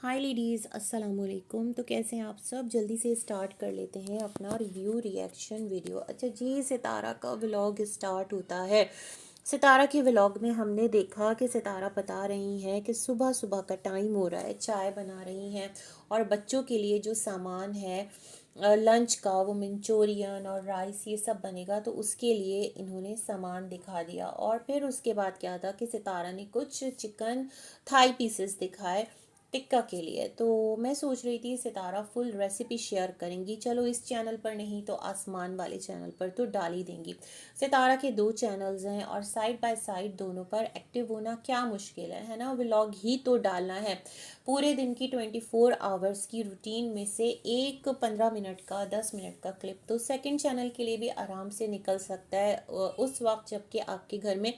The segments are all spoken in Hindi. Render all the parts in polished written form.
हाय लेडीज़, अस्सलाम वालेकुम। तो कैसे हैं आप सब? जल्दी से स्टार्ट कर लेते हैं अपना रिव्यू रिएक्शन वीडियो। अच्छा जी, सितारा का व्लॉग स्टार्ट होता है। सितारा के व्लॉग में हमने देखा कि सितारा बता रही हैं कि सुबह सुबह का टाइम हो रहा है, चाय बना रही हैं और बच्चों के लिए जो सामान है लंच का, वो मंचूरियन और राइस ये सब बनेगा, तो उसके लिए इन्होंने सामान दिखा दिया। और फिर उसके बाद क्या था कि सितारा ने कुछ चिकन थाई पीसेस दिखाए टिक्का के लिए। तो मैं सोच रही थी सितारा फुल रेसिपी शेयर करेंगी। चलो, इस चैनल पर नहीं तो आसमान वाले चैनल पर तो डाल ही देंगी। सितारा के दो चैनल्स हैं और साइड बाय साइड दोनों पर एक्टिव होना क्या मुश्किल है ना? व्लॉग ही तो डालना है। पूरे दिन की 24 आवर्स की रूटीन में से एक 15 मिनट का 10 मिनट का क्लिप तो सेकंड चैनल के लिए भी आराम से निकल सकता है, उस वक्त जबकि आपके घर में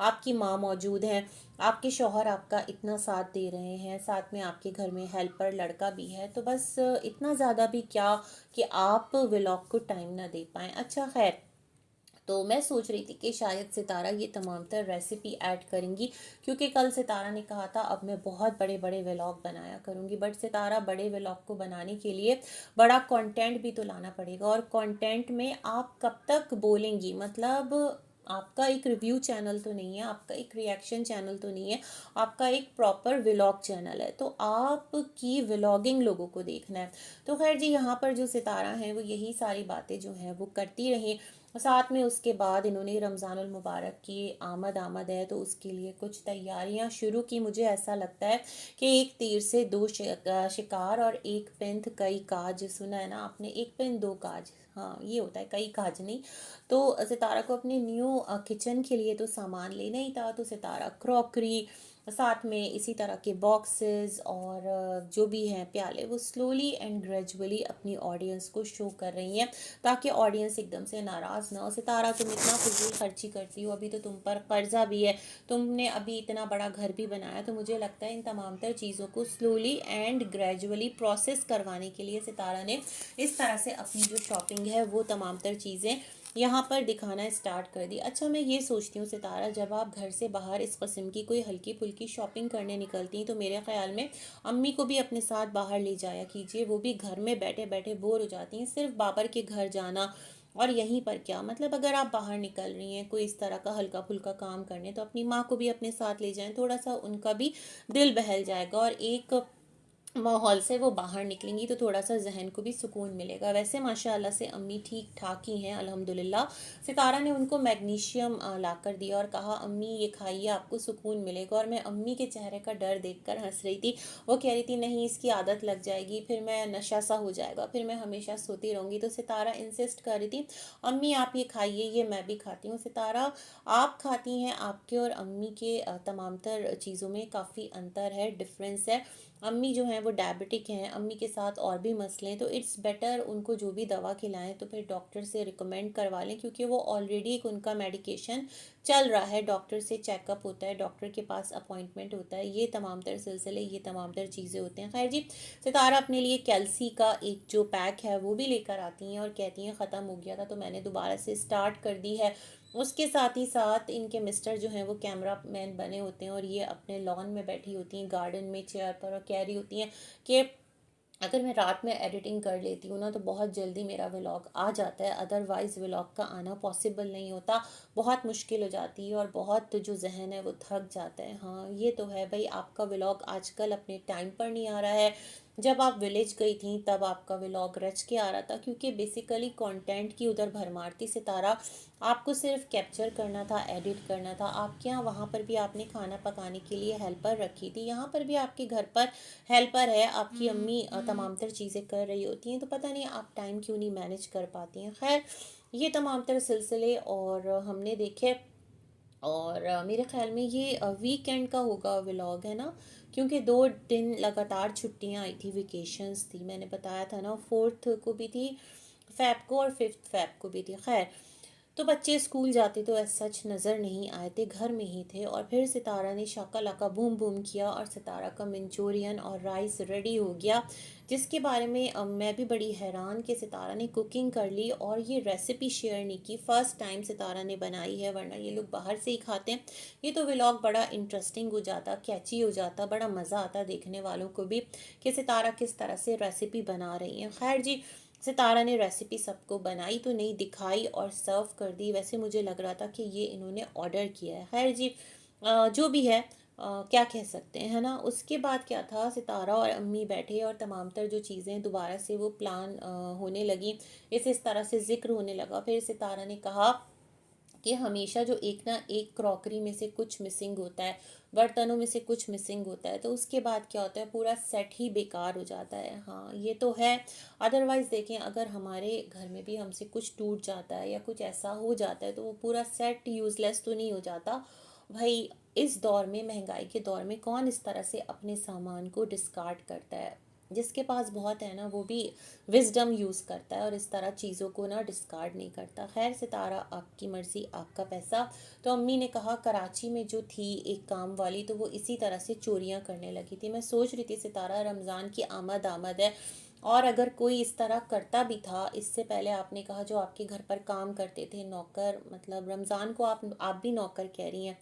आपकी माँ मौजूद है, आपके शौहर आपका इतना साथ दे रहे हैं, साथ में आपके घर में हेल्पर लड़का भी है। तो बस इतना ज़्यादा भी क्या कि आप व्लॉग को टाइम ना दे पाएँ। अच्छा खैर, तो मैं सोच रही थी कि शायद सितारा ये तमाम तर रेसिपी ऐड करेंगी, क्योंकि कल सितारा ने कहा था अब मैं बहुत बड़े बड़े व्लॉग बनाया करूँगी। बट सितारा बड़े व्लॉग को बनाने के लिए बड़ा कंटेंट भी तो लाना पड़ेगा, और कंटेंट में आप कब तक बोलेंगी? मतलब आपका एक रिव्यू चैनल तो नहीं है, आपका एक रिएक्शन चैनल तो नहीं है, आपका एक प्रॉपर व्लॉग चैनल है। तो आपकी व्लॉगिंग लोगों को देखना है। तो खैर जी, यहाँ पर जो सितारा हैं वो यही सारी बातें जो हैं वो करती रहीं। साथ में उसके बाद इन्होंने रमज़ानुल मुबारक की आमद आमद है तो उसके लिए कुछ तैयारियां शुरू की। मुझे ऐसा लगता है कि एक तीर से दो शिकार और एक पिंथ कई काज। सुना है ना आपने? एक पिंथ दो काज, हाँ ये होता है, कई काज नहीं। तो सितारा को अपने न्यू किचन के लिए तो सामान लेना ही था। तो सितारा क्रॉकरी, साथ में इसी तरह के बॉक्सेस और जो भी हैं प्याले, वो स्लोली एंड ग्रेजुअली अपनी ऑडियंस को शो कर रही हैं, ताकि ऑडियंस एकदम से नाराज़ ना हो। सितारा, तुम इतना फजूल खर्ची करती हो, अभी तो तुम पर कर्जा भी है, तुमने अभी इतना बड़ा घर भी बनाया। तो मुझे लगता है इन तमाम तर चीज़ों को स्लोली एंड ग्रेजुअली प्रोसेस करवाने के लिए सितारा ने इस तरह से अपनी जो शॉपिंग है वो तमाम तर चीज़ें यहाँ पर दिखाना स्टार्ट कर दी। अच्छा, मैं ये सोचती हूँ सितारा, जब आप घर से बाहर इस कस्म की कोई हल्की फुल्की शॉपिंग करने निकलती हैं तो मेरे ख्याल में अम्मी को भी अपने साथ बाहर ले जाया कीजिए। वो भी घर में बैठे बैठे बोर हो जाती हैं, सिर्फ बाबर के घर जाना और यहीं पर क्या मतलब। अगर आप बाहर निकल रही हैं कोई इस तरह का हल्का फुल्का काम करने, तो अपनी माँ को भी अपने साथ ले जाएं, थोड़ा सा उनका भी दिल बहल जाएगा और एक माहौल से वो बाहर निकलेंगी तो थोड़ा सा जहन को भी सुकून मिलेगा। वैसे माशाल्लाह से अम्मी ठीक ठाक ही हैं अल्हम्दुलिल्लाह। सितारा ने उनको मैग्नीशियम ला कर दिया और कहा अम्मी ये खाइए, आपको सुकून मिलेगा। और मैं अम्मी के चेहरे का डर देखकर हंस रही थी। वो कह रही थी नहीं, इसकी आदत लग जाएगी, फिर मैं नशा सा हो जाएगा, फिर मैं हमेशा सोती रहूँगी। तो सितारा इंसिस्ट कर रही थी अम्मी आप ये खाइए, ये मैं भी खाती हूँ। सितारा, आप खाती हैं, आपके और अम्मी के तमाम तर चीज़ों में काफ़ी अंतर है, डिफरेंस है। अम्मी जो हैं वो डायबिटिक हैं, अम्मी के साथ और भी मसले हैं, तो इट्स बेटर उनको जो भी दवा खिलाएं तो फिर डॉक्टर से रिकमेंड करवा लें, क्योंकि वो ऑलरेडी एक उनका मेडिकेशन चल रहा है, डॉक्टर से चेकअप होता है, डॉक्टर के पास अपॉइंटमेंट होता है, ये तमाम तर सिलसिले, ये तमाम तर चीज़ें होते हैं। खैर जी, सितारा अपने लिए कैल्सी का एक जो पैक है वो भी लेकर आती हैं और कहती हैं ख़त्म हो गया था तो मैंने दोबारा से स्टार्ट कर दी है। उसके साथ ही साथ इनके मिस्टर जो हैं वो कैमरा मैन बने होते हैं और ये अपने लॉन में बैठी होती हैं, गार्डन में चेयर पर, और कह रही होती हैं कि अगर मैं रात में एडिटिंग कर लेती हूँ ना तो बहुत जल्दी मेरा व्लॉग आ जाता है, अदरवाइज़ व्लॉग का आना पॉसिबल नहीं होता, बहुत मुश्किल हो जाती है और बहुत जो जहन है वो थक जाता है। हाँ ये तो है भाई, आपका व्लॉग आजकल अपने टाइम पर नहीं आ रहा है। जब आप विलेज गई थी तब आपका व्लॉग रच के आ रहा था, क्योंकि बेसिकली कंटेंट की उधर भरमार थी सितारा। आपको सिर्फ कैप्चर करना था, एडिट करना था। आपके यहाँ वहाँ पर भी आपने खाना पकाने के लिए हेल्पर रखी थी, यहाँ पर भी आपके घर पर हेल्पर है, आपकी अम्मी तमाम तर चीज़ें कर रही होती हैं, तो पता नहीं आप टाइम क्यों नहीं मैनेज कर पाती हैं। खैर, ये तमाम तर सिलसिले और हमने देखे। और मेरे ख्याल में ये वीकेंड का होगा व्लॉग, है ना? क्योंकि 2 दिन लगातार छुट्टियां आई थी, वेकेशंस थी, मैंने बताया था ना, 4th को भी थी फैब को और 5th फैब को भी थी। खैर, तो बच्चे स्कूल जाते तो ऐसा सच नज़र नहीं आए थे, घर में ही थे। और फिर सितारा ने शाका लाका बूम बूम किया और सितारा का मंचूरियन और राइस रेडी हो गया, जिसके बारे में मैं भी बड़ी हैरान कि सितारा ने कुकिंग कर ली और ये रेसिपी शेयर नहीं की। फर्स्ट टाइम सितारा ने बनाई है, वरना ये लोग बाहर से ही खाते हैं। ये तो व्लॉग बड़ा इंटरेस्टिंग हो जाता, कैची हो जाता, बड़ा मज़ा आता देखने वालों को भी कि सितारा किस तरह से रेसिपी बना रही हैं। खैर जी, सितारा ने रेसिपी सबको बनाई तो नहीं, दिखाई और सर्व कर दी। वैसे मुझे लग रहा था कि ये इन्होंने ऑर्डर किया है। खैर जी, जो भी है, क्या कह सकते हैं, है ना। उसके बाद क्या था, सितारा और अम्मी बैठे और तमाम तर जो चीज़ें दोबारा से वो प्लान होने लगी, इस तरह से जिक्र होने लगा। फिर सितारा ने कहा कि हमेशा जो एक ना एक क्रॉकरी में से कुछ मिसिंग होता है, बर्तनों में से कुछ मिसिंग होता है, तो उसके बाद क्या होता है, पूरा सेट ही बेकार हो जाता है। हाँ, ये तो है। अदरवाइज़ देखें, अगर हमारे घर में भी हमसे कुछ टूट जाता है या कुछ ऐसा हो जाता है, तो वो पूरा सेट यूज़लेस तो नहीं हो जाता भाई। इस दौर में, महंगाई के दौर में, कौन इस तरह से अपने सामान को डिस्कार्ड करता है। जिसके पास बहुत है ना, वो भी विजडम यूज़ करता है और इस तरह चीज़ों को ना डिस्कार्ड नहीं करता। खैर सितारा, आपकी मर्ज़ी आपका पैसा। तो अम्मी ने कहा, कराची में जो थी एक काम वाली, तो वो इसी तरह से चोरियां करने लगी थी। मैं सोच रही थी सितारा, रमज़ान की आमद आमद है, और अगर कोई इस तरह करता भी था, इससे पहले आपने कहा जो आपके घर पर काम करते थे नौकर, मतलब रमज़ान को आप भी नौकर कह रही हैं।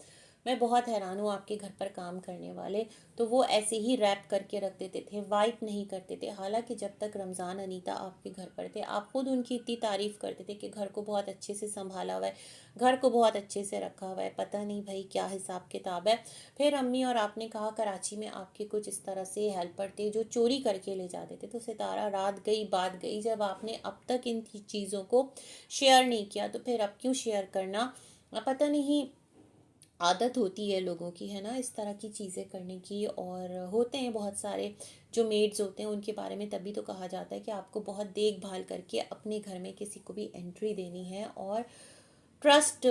मैं बहुत हैरान हूँ, आपके घर पर काम करने वाले तो वो ऐसे ही रैप करके रख देते थे, वाइप नहीं करते थे। हालांकि जब तक रमज़ान अनीता आपके घर पर थे, आप खुद उनकी इतनी तारीफ़ करते थे कि घर को बहुत अच्छे से संभाला हुआ है, घर को बहुत अच्छे से रखा हुआ है, पता नहीं भाई क्या हिसाब किताब है। फिर अम्मी और आपने कहा कराची में आपके कुछ इस तरह से हेल्पर थे जो चोरी करके ले जाते थे। तो सितारा, रात गई बात गई, जब आपने अब तक इन चीज़ों को शेयर नहीं किया तो फिर अब क्यों शेयर करना। पता नहीं, आदत होती है लोगों की, है ना, इस तरह की चीज़ें करने की। और होते हैं बहुत सारे जो मेड्स होते हैं, उनके बारे में तभी तो कहा जाता है कि आपको बहुत देखभाल करके अपने घर में किसी को भी एंट्री देनी है और ट्रस्ट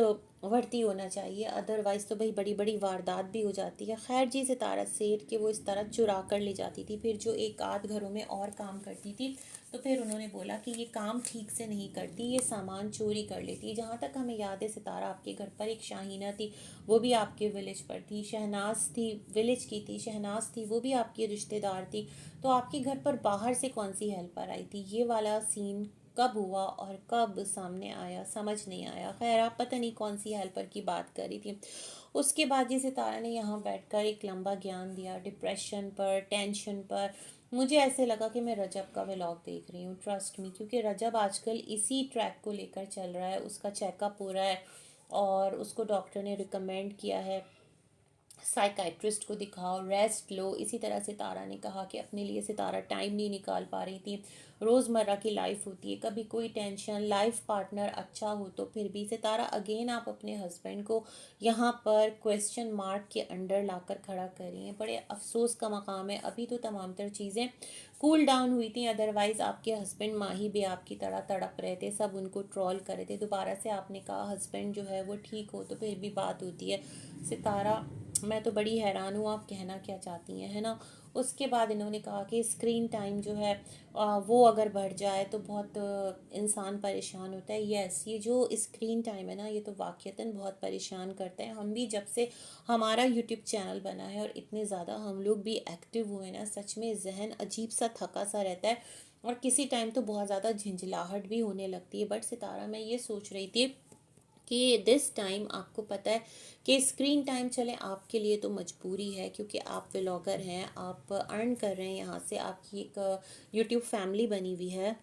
वर्ती होना चाहिए। अदरवाइज़ तो भाई बड़ी बड़ी वारदात भी हो जाती है। खैर जी, सितारा सेठ कि वो इस तरह चुरा कर ले जाती थी। फिर जो एक आध घरों में और काम करती थी, तो फिर उन्होंने बोला कि ये काम ठीक से नहीं करती, ये सामान चोरी कर लेती है। जहाँ तक हमें याद है, सितारा आपके घर पर एक शाहीना थी, वो भी आपके विलेज पर थी। शहनाज थी, विलेज की थी। शहनाज थी, वो भी आपकी रिश्तेदार थी। तो आपके घर पर बाहर से कौन सी हेल्पर आई थी। ये वाला सीन कब हुआ और कब सामने आया, समझ नहीं आया। खैर, आप पता नहीं कौन सी हेल्पर की बात कर रही थी। उसके बाद ये सितारा ने यहाँ बैठकर एक लंबा ज्ञान दिया डिप्रेशन पर, टेंशन पर। मुझे ऐसे लगा कि मैं रजब का व्लॉग देख रही हूँ, ट्रस्ट मी, क्योंकि रजब आजकल इसी ट्रैक को लेकर चल रहा है। उसका चेकअप हो रहा है और उसको डॉक्टर ने रिकमेंड किया है साइकाइट्रिस्ट को दिखाओ, रेस्ट लो। इसी तरह सितारा ने कहा कि अपने लिए सितारा टाइम नहीं निकाल पा रही थी। रोज़मर्रा की लाइफ होती है, कभी कोई टेंशन, लाइफ पार्टनर अच्छा हो तो फिर भी। सितारा, अगेन आप अपने हस्बैंड को यहाँ पर क्वेश्चन मार्क के अंडर लाकर खड़ा कर रही हैं। बड़े अफसोस का मकाम है, अभी तो तमाम तर चीज़ें कूल डाउन हुई थी। अदरवाइज़ आपके हस्बैंड माही भी आपकी तरह तड़प रहे थे, सब उनको ट्रोल कर रहे थे। दोबारा से आपने कहा हस्बैंड जो है वो ठीक हो तो फिर भी बात होती है। सितारा, मैं तो बड़ी हैरान हूँ आप कहना क्या चाहती हैं, है ना। उसके बाद इन्होंने कहा कि स्क्रीन टाइम जो है वो अगर बढ़ जाए तो बहुत इंसान परेशान होता है। यस, ये जो स्क्रीन टाइम है ना, ये तो वाक़तन बहुत परेशान करता है। हम भी जब से हमारा यूट्यूब चैनल बना है और इतने ज़्यादा हम लोग भी एक्टिव हुए ना, सच में जहन अजीब सा थका सा रहता है और किसी टाइम तो बहुत ज़्यादा झंझलाहट भी होने लगती है। बट सितारा, मैं ये सोच रही थी कि दिस टाइम आपको पता है कि स्क्रीन टाइम चले आपके लिए तो मजबूरी है, क्योंकि आप व्लॉगर हैं, आप अर्न कर रहे हैं यहाँ से, आपकी एक यूट्यूब फैमिली बनी हुई है।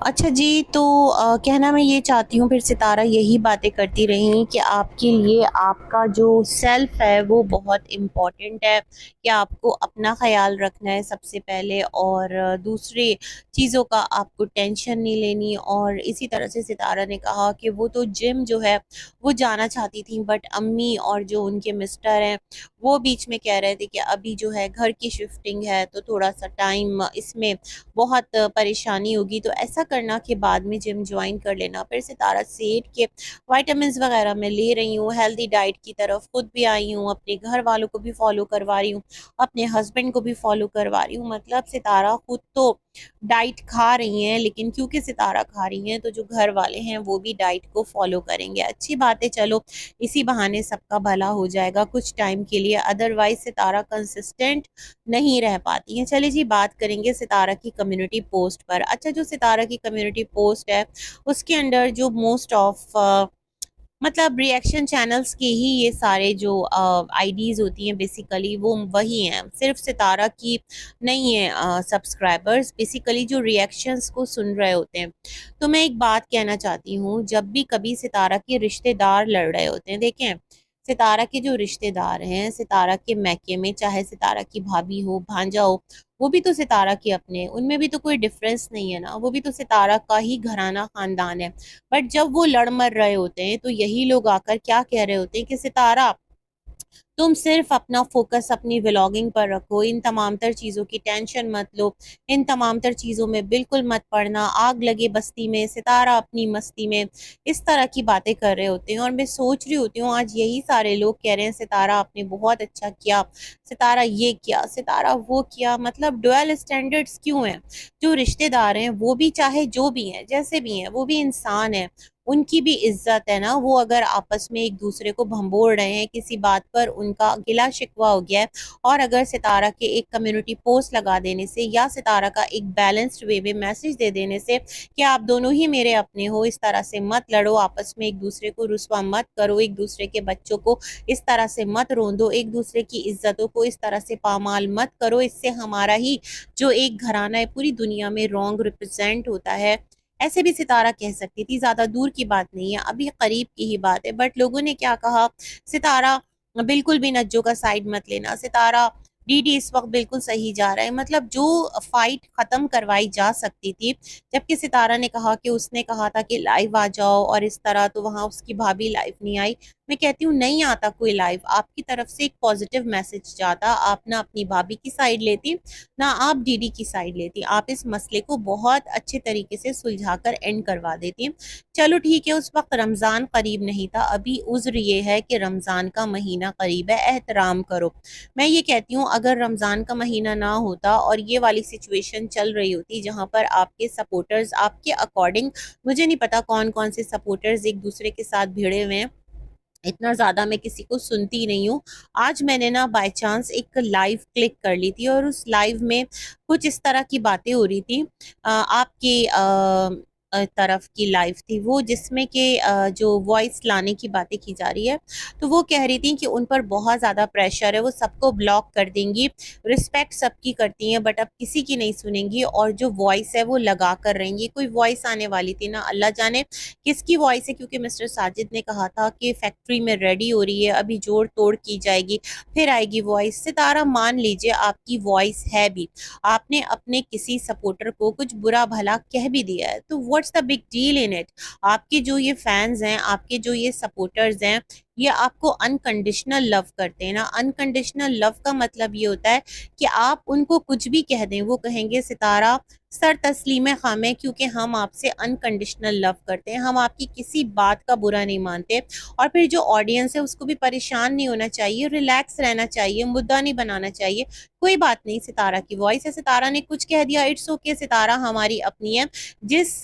अच्छा जी, तो कहना मैं ये चाहती हूँ, फिर सितारा यही बातें करती रही कि आपके लिए आपका जो सेल्फ है वो बहुत इम्पोर्टेंट है, कि आपको अपना ख्याल रखना है सबसे पहले, और दूसरे चीज़ों का आपको टेंशन नहीं लेनी। और इसी तरह से सितारा ने कहा कि वो तो जिम जो है वो जाना चाहती थी, बट अम्मी और जो उनके मिस्टर हैं वो बीच में कह रहे थे कि अभी जो है घर की शिफ्टिंग है तो थोड़ा सा टाइम इसमें बहुत परेशानी होगी, तो ऐसा करना कि बाद में जिम ज्वाइन कर लेना। फिर सितारा सेठ के वाइटामिन वगैरह मैं ले रही हूँ, हेल्दी डाइट की तरफ खुद भी आई हूँ, अपने घर वालों को भी फॉलो करवा रही हूँ, अपने हस्बैंड को भी फॉलो करवा रही हूँ। मतलब सितारा खुद तो डाइट खा रही हैं, लेकिन क्योंकि सितारा खा रही हैं तो जो घर वाले हैं वो भी डाइट को फॉलो करेंगे। अच्छी बात है, चलो इसी बहाने सबका भला हो जाएगा कुछ टाइम के लिए, अदरवाइज सितारा कंसिस्टेंट नहीं रह पाती हैं। चलिए जी, बात करेंगे सितारा की कम्युनिटी पोस्ट पर। अच्छा, जो सितारा की कम्युनिटी पोस्ट है उसके अंडर जो मोस्ट ऑफ मतलब रिएक्शन चैनल्स के ही ये सारे जो आईडीज होती हैं बेसिकली वो वही हैं, सिर्फ सितारा की नहीं है सब्सक्राइबर्स, बेसिकली जो रिएक्शंस को सुन रहे होते हैं। तो मैं एक बात कहना चाहती हूँ, जब भी कभी सितारा के रिश्तेदार लड़ रहे होते हैं, देखें सितारा के जो रिश्तेदार हैं सितारा के मैके में, चाहे सितारा की भाभी हो भांजा हो, वो भी तो सितारा के अपने हैं, उनमें भी तो कोई डिफरेंस नहीं है ना, वो भी तो सितारा का ही घराना खानदान है। बट जब वो लड़ मर रहे होते हैं तो यही लोग आकर क्या कह रहे होते हैं कि सितारा तुम सिर्फ अपना फोकस अपनी व्लॉगिंग पर रखो, इन तमाम तर चीज़ों की टेंशन मत लो, इन तमाम तर चीज़ों में बिल्कुल मत पड़ना, आग लगे बस्ती में सितारा अपनी मस्ती में, इस तरह की बातें कर रहे होते हैं। और मैं सोच रही होती हूँ आज यही सारे लोग कह रहे हैं सितारा आपने बहुत अच्छा किया, सितारा ये किया, सितारा वो किया। मतलब डुअल स्टैंडर्ड्स क्यों हैं? जो रिश्तेदार हैं वो भी चाहे जो भी हैं जैसे भी हैं वो भी इंसान है, उनकी भी इज्जत है ना। वो अगर आपस में एक दूसरे को भंबोड़ रहे हैं किसी बात पर, उनका गिला शिकवा हो गया है, और अगर सितारा के एक कम्युनिटी पोस्ट लगा देने से या सितारा का एक बैलेंस्ड वे में मैसेज दे देने से कि आप दोनों ही मेरे अपने हो, इस तरह से मत लड़ो, आपस में एक दूसरे को रुस्वा मत करो, एक दूसरे के बच्चों को इस तरह से मत रोंदो, एक दूसरे की इज्जतों को इस तरह से पामाल मत करो, इससे हमारा ही जो एक घराना है पूरी दुनिया में रॉन्ग रिप्रेजेंट होता है। ऐसे भी सितारा कह सकती थी, ज्यादा दूर की बात नहीं है, अभी करीब की ही बात है। बट लोगों ने क्या कहा, सितारा बिल्कुल भी नज्जो का साइड मत लेना, सितारा डीडी इस वक्त बिल्कुल सही जा रहा है। मतलब जो फाइट खत्म करवाई जा सकती थी, जबकि सितारा ने कहा कि उसने कहा था कि लाइव आ जाओ और इस तरह, तो वहां उसकी भाभी लाइव नहीं आई। मैं कहती हूँ नहीं आता कोई लाइव, आपकी तरफ से एक पॉजिटिव मैसेज जाता, आप ना अपनी भाभी की साइड लेती ना आप डीडी की साइड लेती, आप इस मसले को बहुत अच्छे तरीके से सुलझाकर एंड करवा देती। चलो ठीक है, उस वक्त रमज़ान करीब नहीं था, अभी उज़्र ये है कि रमज़ान का महीना करीब है, एहतराम करो। मैं ये कहती हूँ अगर रमज़ान का महीना ना होता और ये वाली सिचुएशन चल रही होती जहाँ पर आपके सपोर्टर्स आपके अकॉर्डिंग, मुझे नहीं पता कौन कौन से सपोर्टर्स एक दूसरे के साथ भिड़े हुए हैं, इतना ज्यादा मैं किसी को सुनती नहीं हूँ। आज मैंने ना बाय चांस एक लाइव क्लिक कर ली थी और उस लाइव में कुछ इस तरह की बातें हो रही थी, आपके तरफ की लाइव थी वो, जिसमें कि जो वॉइस लाने की बातें की जा रही है। तो वो कह रही थी कि उन पर बहुत ज़्यादा प्रेशर है, वो सबको ब्लॉक कर देंगी, रिस्पेक्ट सबकी करती हैं बट अब किसी की नहीं सुनेंगी, और जो वॉइस है वो लगा कर रहेंगी। कोई वॉइस आने वाली थी ना, अल्लाह जाने किसकी वॉइस है, क्योंकि मिस्टर साजिद ने कहा था कि फैक्ट्री में रेडी हो रही है, अभी जोड़ तोड़ की जाएगी, फिर आएगी वॉइस। सितारा मान लीजिए आपकी वॉइस है भी, आपने अपने किसी सपोर्टर को कुछ बुरा भला कह भी दिया है, तो what's the big deal in it. आपके जो ये फैंस हैं, आपके जो ये सपोर्टर्स हैं, ये आपको अनकंडीशनल लव करते हैं ना। अनकंडीशनल लव का मतलब ये होता है कि आप उनको कुछ भी कह दें, वो कहेंगे सितारा सर तस्लीम खाम है, क्योंकि हम आपसे अनकंडीशनल लव करते हैं, हम आपकी किसी बात का बुरा नहीं मानते। और फिर जो ऑडियंस है उसको भी परेशान नहीं होना चाहिए, रिलैक्स रहना चाहिए, मुद्दा नहीं बनाना चाहिए। कोई बात नहीं, सितारा की वॉइस है, सितारा ने कुछ कह दिया, इट्स ओके, सितारा हमारी अपनी है। जिस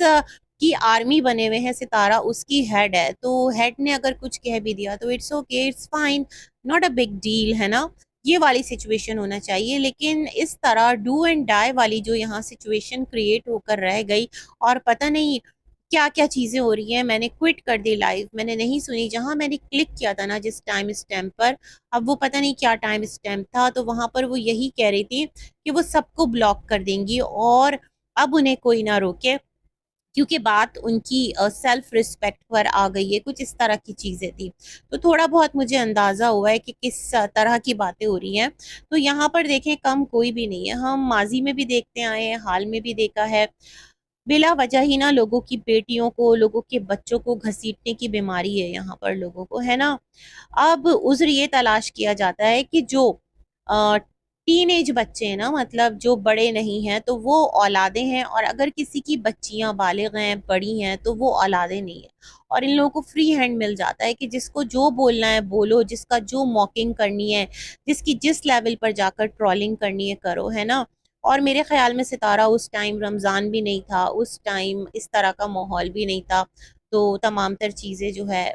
की आर्मी बने हुए हैं सितारा, उसकी हेड है, तो हेड ने अगर कुछ कह भी दिया तो it's okay, it's fine, not a big deal, है ना। ये वाली सिचुएशन होना चाहिए, लेकिन इस तरह डू एंड डाई वाली जो यहाँ सिचुएशन क्रिएट होकर रह गई, और पता नहीं क्या क्या चीजें हो रही हैं। मैंने क्विट कर दी लाइव, मैंने नहीं सुनी, जहां मैंने क्लिक किया था ना जिस टाइम स्टैम्प पर, अब वो पता नहीं क्या टाइम स्टैम्प था, तो वहां पर वो यही कह रही थी कि वो सबको ब्लॉक कर देंगी और अब उन्हें कोई ना रोके, क्योंकि बात उनकी सेल्फ रिस्पेक्ट पर आ गई है, कुछ इस तरह की चीजें थी। तो थोड़ा बहुत मुझे अंदाजा हुआ है कि किस तरह की बातें हो रही हैं। तो यहाँ पर देखें, कम कोई भी नहीं है, हम माजी में भी देखते आए हैं, हाल में भी देखा है, बिला वजह ही ना लोगों की बेटियों को, लोगों के बच्चों को घसीटने की बीमारी है यहाँ पर लोगों को, है ना। अब उज़्र ये तलाश किया जाता है कि जो टीनेज बच्चे हैं ना, मतलब जो बड़े नहीं हैं, तो वो औलादे हैं, और अगर किसी की बच्चियां बालिग हैं, बड़ी हैं, तो वो औलादे नहीं है। और इन लोगों को फ्री हैंड मिल जाता है कि जिसको जो बोलना है बोलो, जिसका जो मॉकिंग करनी है, जिसकी जिस लेवल पर जाकर ट्रोलिंग करनी है करो, है ना। और मेरे ख्याल में सितारा उस टाइम रमज़ान भी नहीं था, उस टाइम इस तरह का माहौल भी नहीं था, तो तमाम तर चीज़ें जो है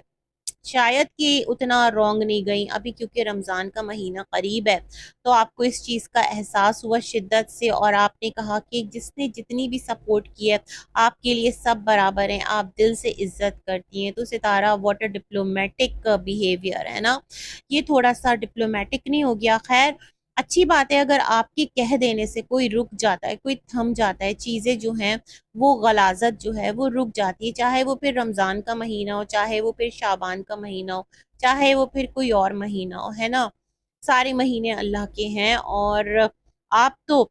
शायद कि उतना रॉन्ग नहीं गई। अभी क्योंकि रमज़ान का महीना करीब है, तो आपको इस चीज़ का एहसास हुआ शिद्दत से, और आपने कहा कि जिसने जितनी भी सपोर्ट की है, आपके लिए सब बराबर हैं, आप दिल से इज्जत करती हैं। तो सितारा, व्हाट अ डिप्लोमेटिक बिहेवियर है ना, ये थोड़ा सा डिप्लोमेटिक नहीं हो गया? खैर, अच्छी बात है अगर आपके कह देने से कोई रुक जाता है, कोई थम जाता है, चीज़ें जो हैं वो गलाज़त जो है वो रुक जाती है, चाहे वो फिर रमज़ान का महीना हो, चाहे वो फिर शाबान का महीना हो, चाहे वो फिर कोई और महीना हो, है ना? सारे महीने अल्लाह के हैं, और आप तो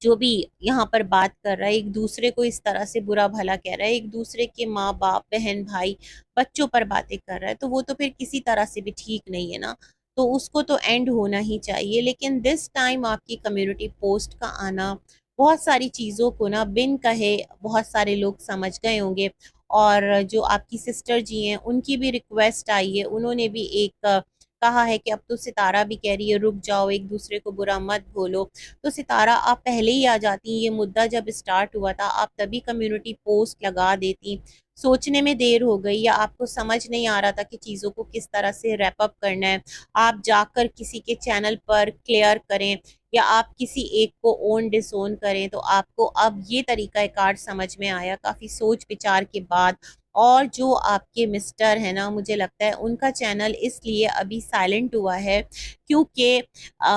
जो भी यहाँ पर बात कर रहा है, एक दूसरे को इस तरह से बुरा भला कह रहा है, एक दूसरे के माँ बाप, बहन भाई, बच्चों पर बातें कर रहा है, तो वो तो फिर किसी तरह से भी ठीक नहीं है ना, तो उसको तो एंड होना ही चाहिए। लेकिन दिस टाइम आपकी कम्युनिटी पोस्ट का आना, बहुत सारी चीज़ों को ना बिन कहे बहुत सारे लोग समझ गए होंगे, और जो आपकी सिस्टर जी हैं उनकी भी रिक्वेस्ट आई है, उन्होंने भी एक कहा है कि अब तो सितारा भी कह रही है रुक जाओ, एक दूसरे को बुरा मत बोलो। तो सितारा, आप पहले ही आ जाती, ये मुद्दा जब स्टार्ट हुआ था आप तभी कम्युनिटी पोस्ट लगा देती। सोचने में देर हो गई, या आपको समझ नहीं आ रहा था कि चीज़ों को किस तरह से रैप अप करना है, आप जाकर किसी के चैनल पर क्लियर करें, या आप किसी एक को ओन डिसोन करें, तो आपको अब ये तरीका कार समझ में आया काफ़ी सोच विचार के बाद। और जो आपके मिस्टर है ना, मुझे लगता है उनका चैनल इसलिए अभी साइलेंट हुआ है क्योंकि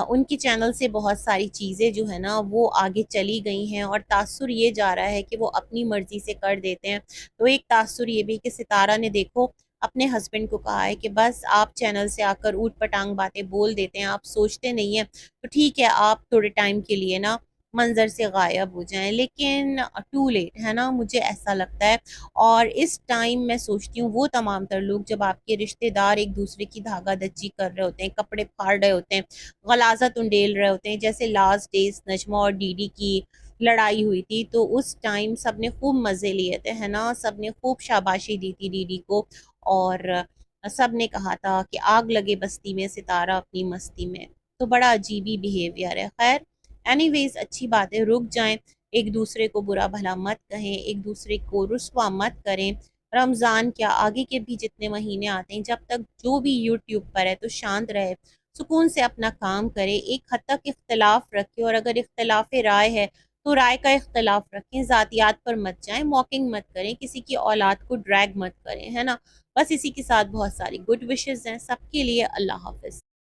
उनकी चैनल से बहुत सारी चीज़ें जो है ना वो आगे चली गई हैं, और तासुर ये जा रहा है कि वो अपनी मर्ज़ी से कर देते हैं। तो एक तासुर ये भी कि सितारा ने देखो अपने हस्बैंड को कहा है कि बस आप चैनल से आकर ऊट पटांग बातें बोल देते हैं, आप सोचते नहीं हैं, तो ठीक है आप थोड़े टाइम के लिए ना मंजर से गायब हो जाएं, लेकिन टू लेट है ना, मुझे ऐसा लगता है। और इस टाइम मैं सोचती हूँ वो तमाम तर लोग, जब आपके रिश्तेदार एक दूसरे की धागा दच्ची कर रहे होते हैं, कपड़े फाड़ रहे होते हैं, गलाज़त उंडेल रहे होते हैं, जैसे लास्ट डेज नजमा और डीडी की लड़ाई हुई थी, तो उस टाइम सबने खूब मज़े लिए थे, है ना, सबने खूब शाबाशी दी थी डीडी को, और सब ने कहा था कि आग लगे बस्ती में, सितारा अपनी मस्ती में। तो बड़ा अजीब ही बिहेवियर है। खैर, एनीवेज, अच्छी बात है, रुक जाएं, एक दूसरे को बुरा भला मत कहें, एक दूसरे को रुस्वा मत करें। रमज़ान क्या, आगे के भी जितने महीने आते हैं, जब तक जो भी यूट्यूब पर है तो शांत रहे, सुकून से अपना काम करे, एक हद तक इख्तलाफ रखे, और अगर इख्तलाफ राय है तो राय का इख्तलाफ रखें, ज़ातियात पर मत जाएं, मॉकिंग मत करें, किसी की औलाद को ड्रैग मत करें, है ना। बस इसी के साथ बहुत सारी गुड विशेज़ हैं सबके लिए। अल्लाह हाफ़िज़।